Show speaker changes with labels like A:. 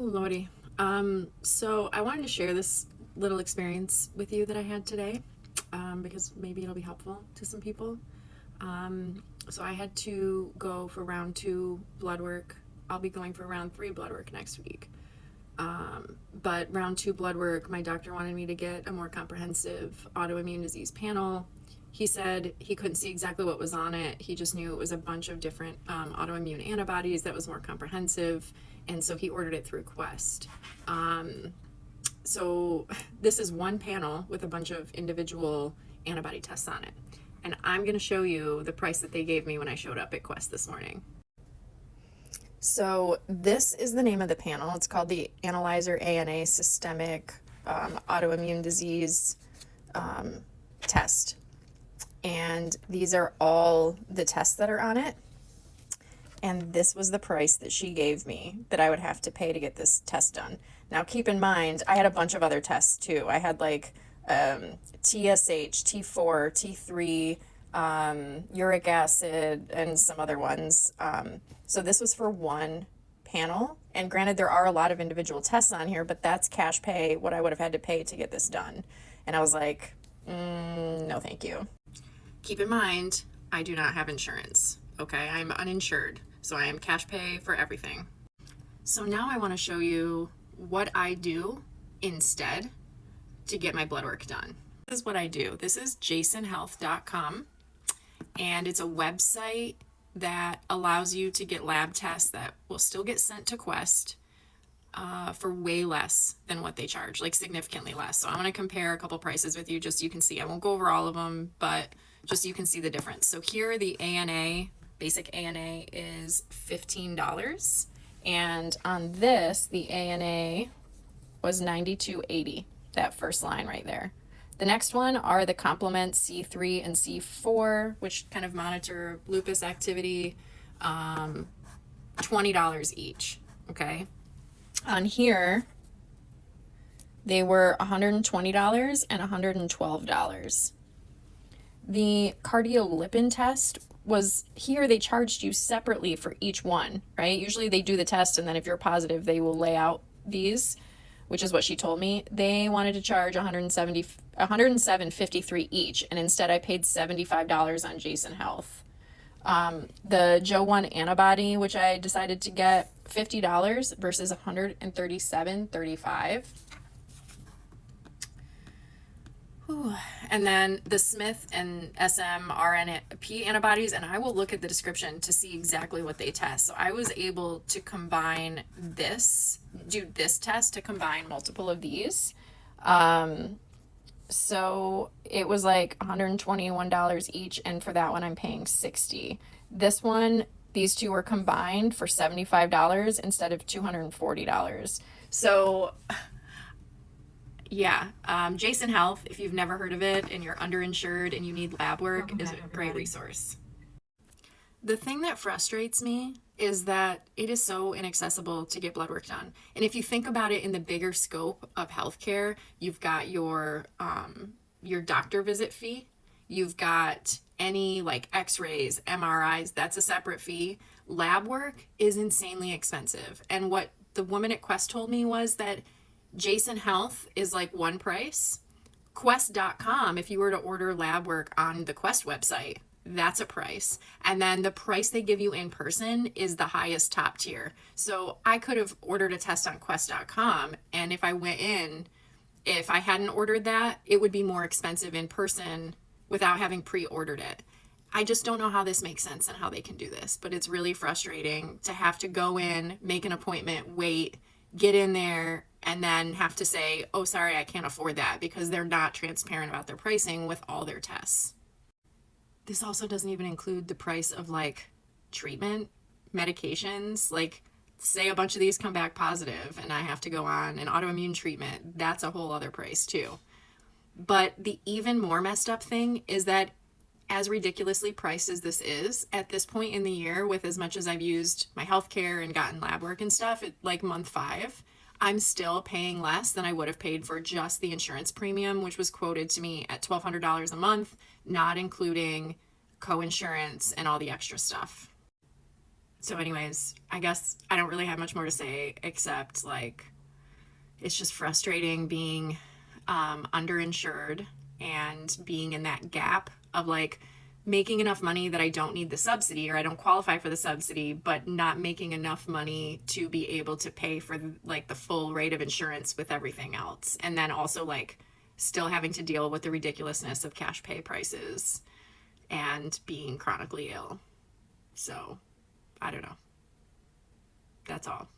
A: Lordy. So I wanted to share this little experience with you that I had today, because maybe it'll be helpful to some people. So I had to go for round 2 blood work. I'll be going for round 3 blood work next week. But round 2 blood work, my doctor wanted me to get a more comprehensive autoimmune disease panel. He said he couldn't see exactly what was on it. He just knew it was a bunch of different autoimmune antibodies that was more comprehensive. And so he ordered it through Quest. So this is one panel with a bunch of individual antibody tests on it. And I'm going to show you the price that they gave me when I showed up at Quest this morning. So this is the name of the panel. It's called the Analyzer ANA Systemic Autoimmune Disease Test. And these are all the tests that are on it. And this was the price that she gave me that I would have to pay to get this test done. Now, keep in mind, I had a bunch of other tests too. I had like TSH, T4, T3, uric acid, and some other ones. So this was for one panel. And granted, there are a lot of individual tests on here, but that's cash pay, what I would have had to pay to get this done. And I was like, no, thank you. Keep in mind, I do not have insurance. Okay, I'm uninsured, so I am cash pay for everything. So now I want to show you what I do instead to get my blood work done. This is what I do. This is jasonhealth.com, and it's a website that allows you to get lab tests that will still get sent to Quest for way less than what they charge, like significantly less. So I'm going to compare a couple prices with you just so you can see. I won't go over all of them, but just so you can see the difference. So here the ANA, basic ANA is $15. And on this, the ANA was $92.80, that first line right there. The next one are the complement C3 and C4, which kind of monitor lupus activity, $20 each, okay? On here, they were $120 and $112. The cardiolipin test was here, they charged you separately for each one, right? Usually they do the test and then if you're positive, they will lay out these, which is what she told me. They wanted to charge $107.53 each, and instead I paid $75 on Jason Health. The Jo1 antibody, which I decided to get, $50 versus $137.35. And then the Smith and SM RNP antibodies, and I will look at the description to see exactly what they test. So I was able to combine do this test to combine multiple of these. So it was like $121 each, and for that one I'm paying $60. This one, these two were combined for $75 instead of $240. So yeah, Jason Health, if you've never heard of it and you're underinsured and you need lab work, is a great resource. The thing that frustrates me is that it is so inaccessible to get blood work done. And if you think about it in the bigger scope of healthcare, you've got your doctor visit fee, you've got any like x-rays, MRIs, that's a separate fee. Lab work is insanely expensive. And what the woman at Quest told me was that Jason Health is like one price. Quest.com, if you were to order lab work on the Quest website, that's a price. And then the price they give you in person is the highest top tier. So I could have ordered a test on Quest.com, and if I went in, if I hadn't ordered that, it would be more expensive in person without having pre-ordered it. I just don't know how this makes sense and how they can do this, but it's really frustrating to have to go in, make an appointment, wait, get in there, and then have to say, oh, sorry, I can't afford that, because they're not transparent about their pricing with all their tests. This also doesn't even include the price of like treatment, medications, like say a bunch of these come back positive and I have to go on an autoimmune treatment. That's a whole other price too. But the even more messed up thing is that as ridiculously priced as this is at this point in the year, with as much as I've used my healthcare and gotten lab work and stuff at like month 5, I'm still paying less than I would have paid for just the insurance premium, which was quoted to me at $1,200 a month, not including co-insurance and all the extra stuff. So anyways, I guess I don't really have much more to say except like it's just frustrating being underinsured and being in that gap of like making enough money that I don't need the subsidy or I don't qualify for the subsidy, but not making enough money to be able to pay for like the full rate of insurance with everything else. And then also like still having to deal with the ridiculousness of cash pay prices and being chronically ill. So I don't know. That's all.